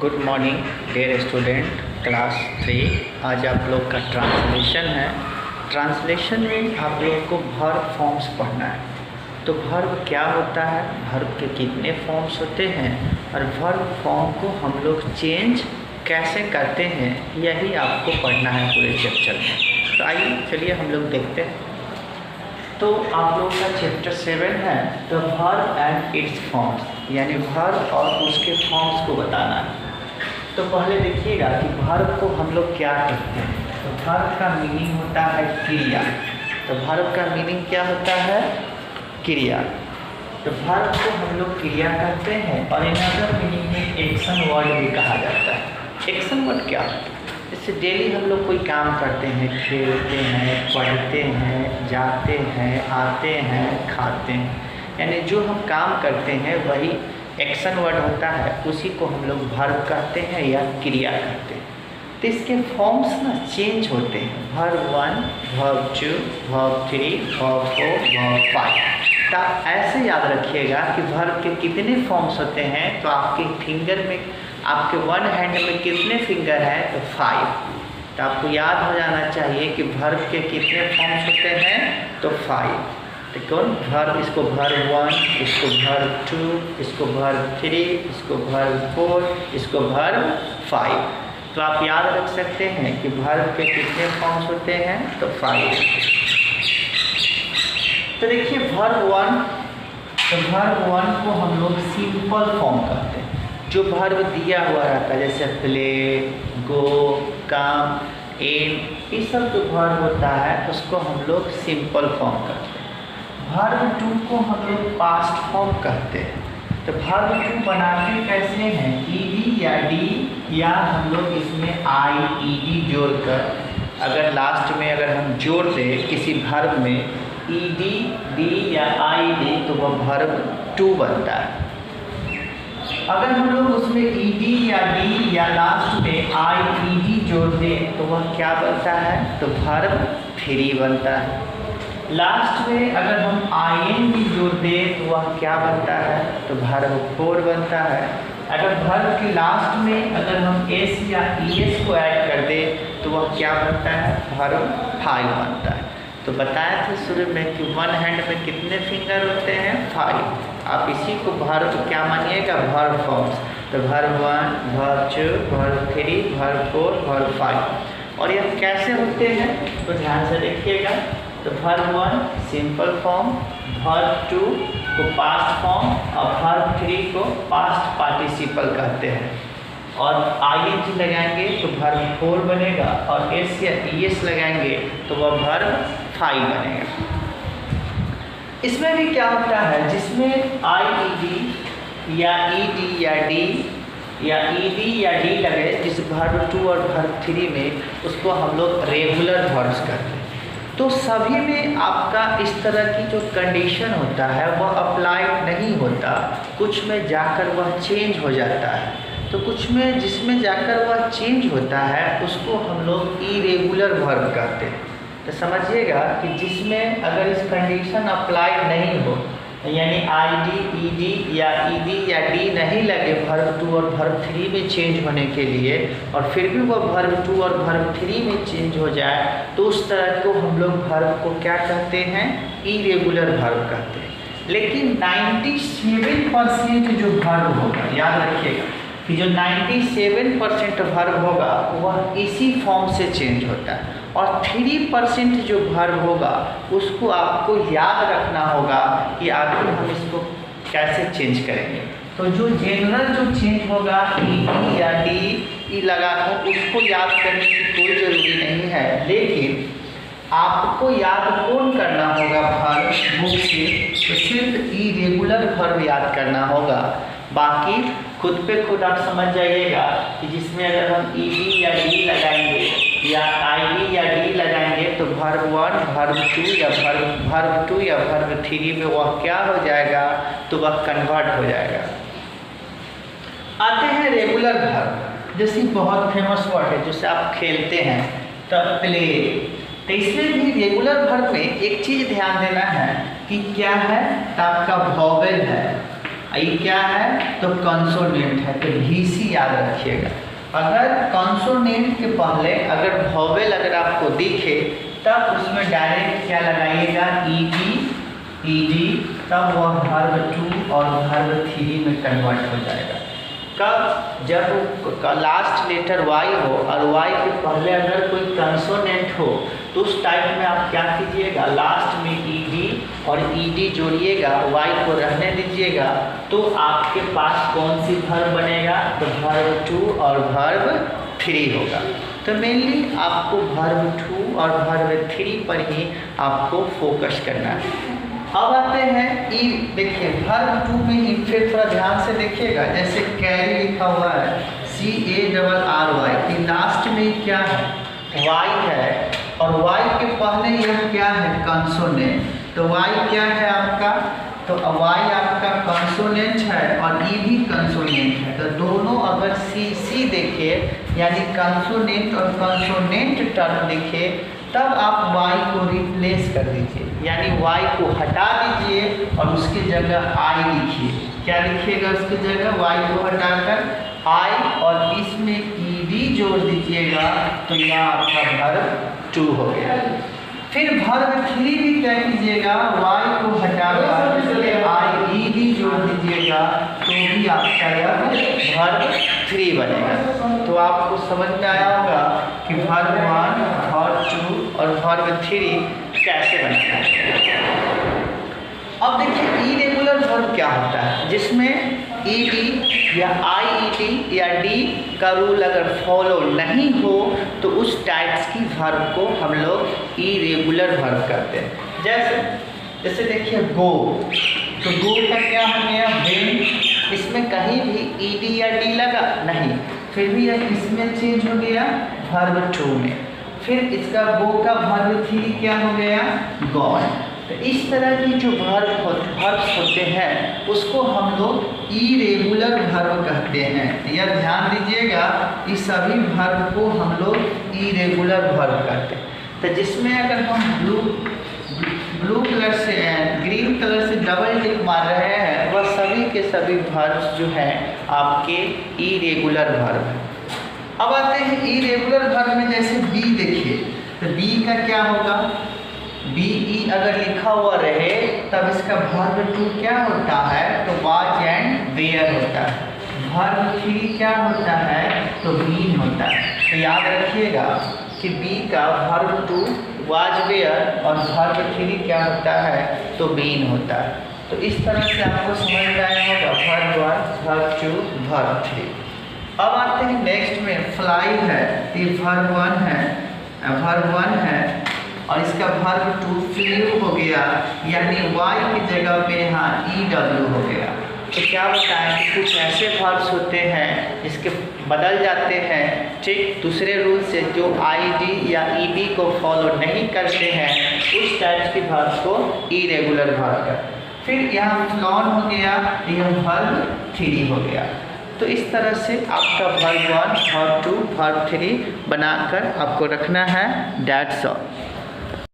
Good morning dear student class 3। आज आप लोग का ट्रांसलेशन है। ट्रांसलेशन में आप लोग को वर्ब फॉर्म्स पढ़ना है। तो वर्ब क्या होता है, वर्ब के कितने फॉर्म्स होते हैं और वर्ब फॉर्म को हम लोग चेंज कैसे करते हैं, यही आपको पढ़ना है पूरे चैप्टर में। तो आइए चलिए हम लोग देखते हैं। तो आप लोग का चैप्टर 7 है the verb and it's forms, यानी वर्ब और उसके फॉर्म्स को बताना है। तो पहले देखिएगा कि वर्ब को हम लोग क्या कहते हैं। तो वर्ब का मीनिंग होता है क्रिया। तो वर्ब का मीनिंग क्या होता है, क्रिया। तो वर्ब को हम लोग क्रिया कहते हैं और अनदर मीनिंग में एक्शन वर्ड भी कहा जाता है। एक्शन वर्ड क्या है, इससे डेली हम लोग कोई काम करते हैं, खेलते हैं, पढ़ते हैं, जाते हैं, आते हैं, खाते हैं, यानी जो हम काम करते हैं वही एक्शन वर्ड होता है। उसी को हम लोग वर्ब कहते हैं या क्रिया कहते हैं। तो इसके फॉर्म्स ना चेंज होते हैं, verb 1, verb 2, verb 3, verb 4, verb 5। तो आप ऐसे याद रखिएगा कि वर्ब के कितने फॉर्म्स होते हैं। तो आपके फिंगर में, आपके वन हैंड में कितने फिंगर हैं, तो 5। तो आपको याद हो जाना चाहिए कि वर्ब के कितने फॉर्म्स होते हैं, तो 5। तो कौन वर्ब, इसको वर्ब 1, इसको वर्ब 2, इसको वर्ब 3, इसको वर्ब 4, इसको वर्ब 5। तो आप याद रख सकते हैं कि वर्ब के कितने फॉर्म्स होते हैं, तो 5। तो देखिए वर्ब 1, तो वर्ब 1 को हम लोग सिंपल फॉर्म कहते हैं। जो वर्ब दिया हुआ रहता है जैसे प्ले, गो, कम, एम, ये सब जो वर्ब होता है उसको हम लोग सिंपल फॉर्म कहते हैं। वर्ब 2 को हम लोग पास्ट फॉर्म कहते हैं। तो वर्ब 2 बनाते कैसे हैं, ईडी या डी, या हम लोग इसमें आई ईडी जोड़कर, अगर लास्ट में अगर हम जोड़ दें किसी वर्ब में ईडी, डी या आई डी, तो वह वर्ब 2 बनता है। अगर हम लोग उसमें ईडी या डी या लास्ट में आई ईडी जोड़ दें तो वह क्या बनता है, तो वर्ब 3 बनता है। लास्ट में अगर हम आईएन भी जोड़ दें तो वह क्या बनता है, तो वर्ब 4 बनता है। अगर वर्ब के लास्ट में अगर हम एस या ईएस को ऐड कर दें तो वह क्या बनता है, वर्ब 5 बनता है। तो बताया था शुरू में कि वन हैंड में कितने फिंगर होते हैं, 5। आप इसी को वर्ब क्या मानिएगा, वर्ब फॉर्म्स। तो verb 1, verb 2, verb 3, verb 4, verb 5। और यह कैसे होते हैं, तो ध्यान से देखिएगा। तो वर्ब 1 सिंपल फॉर्म, वर्ब 2 को पास्ट फॉर्म और वर्ब 3 को पास्ट पार्टिसिपल कहते हैं। और आईएनजी लगाएंगे तो वर्ब 4 बनेगा और एस या ईएस लगाएंगे तो वह वर्ब 5 बनेगा। इसमें भी क्या होता है, जिसमें आईईडी या ईडी या डी या ईडी या डी लगे, जिस वर्ब 2 और वर्ब 3 में, उसको हम लोग रेगुलर वर्ब्स कहते हैं। तो सभी में आपका इस तरह की जो कंडीशन होता है वह अप्लाई नहीं होता, कुछ में जाकर वह चेंज हो जाता है। तो कुछ में जिसमें जाकर वह चेंज होता है उसको हम लोग इरेगुलर वर्ब कहते हैं। तो समझिएगा कि जिसमें अगर इस कंडीशन अप्लाई नहीं हो, यानी आईडी, ईडी या ईडी या डी नहीं लगे वर्ब 2 और वर्ब 3 में चेंज होने के लिए, और फिर भी वह वर्ब 2 और वर्ब 3 में चेंज हो जाए, तो उस तरह को हम लोग वर्ब को क्या कहते हैं, इरेगुलर वर्ब कहते हैं। लेकिन 97% जो वर्ब होगा, याद रखिएगा कि जो 97% वर्ब होगा वह इसी फॉर्म से चेंज होता है, और 3% जो वर्ब होगा उसको आपको याद रखना होगा कि आखिर हम इसको कैसे चेंज करेंगे। तो जो जनरल जो चेंज होगा ई या डी लगाकर, उसको याद करने की कोई ज़रूरी नहीं है। लेकिन आपको याद कौन करना होगा वर्ब बुक से, तो सिर्फ इरेगुलर वर्ब याद करना होगा। बाकी खुद पे खुद आप समझ जाइएगा कि जिसमें अगर हम ईडी या डी लगाएंगे या आईडी या डी लगाएंगे तो वर्ब 1, वर्ब 2 या वर्ब 2 या वर्ब 3 में वह क्या हो जाएगा, तो वह कन्वर्ट हो जाएगा। आते हैं रेगुलर वर्ब, जैसे बहुत फेमस वर्ड है जिससे आप खेलते हैं, तो प्ले। तो इसमें भी रेगुलर वर्ब में एक चीज़ ध्यान देना है कि क्या है, तो आपका वॉवेल है। ये क्या है तो कंसोनेंट है, तो VC याद रखिएगा। अगर कंसोनेंट के पहले अगर वॉवेल अगर आपको दिखे तब उसमें डायरेक्ट क्या लगाइएगा ED, तब वह वर्ब 2 और वर्ब 3 में कन्वर्ट हो जाएगा। कब? जब लास्ट लेटर Y हो और Y के पहले अगर कोई कंसोनेंट हो तो उस टाइप में आप क्या कीजिएगा, लास्ट में ED और ED जोड़िएगा, Y को रहने दीजिएगा, तो आपके पास कौन सी वर्ब बनेगा, तो वर्ब 2 और वर्ब 3 होगा। तो मेनली आपको वर्ब 2 और वर्ब 3 पर ही आपको फोकस करना है। अब आते हैं देखिए वर्ब 2 में इनफेक्ट थोड़ा ध्यान से देखिएगा, जैसे कैरी लिखा हुआ है CARRY, कि लास्ट में क्या है Y है और Y के पहले यह क्या है कंसोनेंट, तो Y क्या है आपका, तो Y आपका कंसोनेंट है और E भी कंसोनेंट है, तो दोनों अगर CC देखे यानी कंसोनेंट और कंसोनेंट टर्म देखे तब आप Y को रिप्लेस कर दीजिए, यानी Y को हटा दीजिए और उसकी जगह I लिखिए। क्या लिखिएगा उसकी जगह, Y को हटाकर I और इसमें ED जोड़ दीजिएगा, तो यह आपका वर्ब 2 हो गया। फिर वर्ब 3 भी क्या कीजिएगा, Y को हटाकर इसमें IED जोड़ दीजिएगा, तो भी आपका यह वर्ब 3 बनेगा। तो आपको समझ में आया होगा कि वर्ब 1, वर्ब 2 और वर्ब 3 कैसे बनता है। अब देखिए इरेगुलर वर्ब क्या होता है, जिसमें ED या IED या D का रूल अगर फॉलो नहीं हो तो उस टाइप्स की वर्ब को हम लोग इरेगुलर वर्ब कहते हैं। जैसे देखिए गो, तो गो का क्या हो गया वेन, इसमें कहीं भी ED या D लगा नहीं, फिर भी यह इसमें चेंज हो गया वर्ब 2 में। फिर इसका गो का वर्ब 3 क्या हो गया गॉन। तो इस तरह की जो वर्ब्स होते हैं उसको हम लोग इरेगुलर वर्ब कहते हैं। यह ध्यान दीजिएगा, इस सभी वर्ब को हम लोग इरेगुलर वर्ब कहते हैं। तो जिसमें अगर हम ब्लू कलर से ग्रीन कलर से डबल टिक मार रहे हैं वह सभी के सभी वर्ब्स जो हैं आपके इरेगुलर वर्ब हैं। अब आते हैं इरेगुलर वर्ब में, जैसे बी देखिए, तो बी का क्या होगा, BE अगर लिखा हुआ रहे तब इसका वर्ब 2 क्या होता है, तो वाज एंड वेयर होता है। वर्ब 3 क्या होता है, तो बीन होता है। तो याद रखिएगा कि बी का वर्ब 2 वाज वेयर और वर्ब 3 क्या होता है, तो बीन होता है। तो इस तरह से आपको समझ में आया होगा वर्ब 1, वर्ब 2, वर्ब 3। अब आते हैं नेक्स्ट में फ्लाई है, तो वर्ब 1 है और इसका वर्ब 2 फ्लू हो गया, यानी Y की जगह पे यहाँ EW हो गया। तो क्या बताएं कि कुछ ऐसे वर्ब्स होते हैं जिसके बदल जाते हैं ठीक दूसरे रूल से, जो ID या ED को फॉलो नहीं करते हैं, उस टाइप के वर्ब्स को इरेगुलर वर्ब का। फिर यहाँ फ्लॉन हो गया, यह वर्ब 3 हो गया। तो इस तरह से आपका वर्ब 1, वर्ब 2, वर्ब 3 बनाकर आपको रखना है। That's all.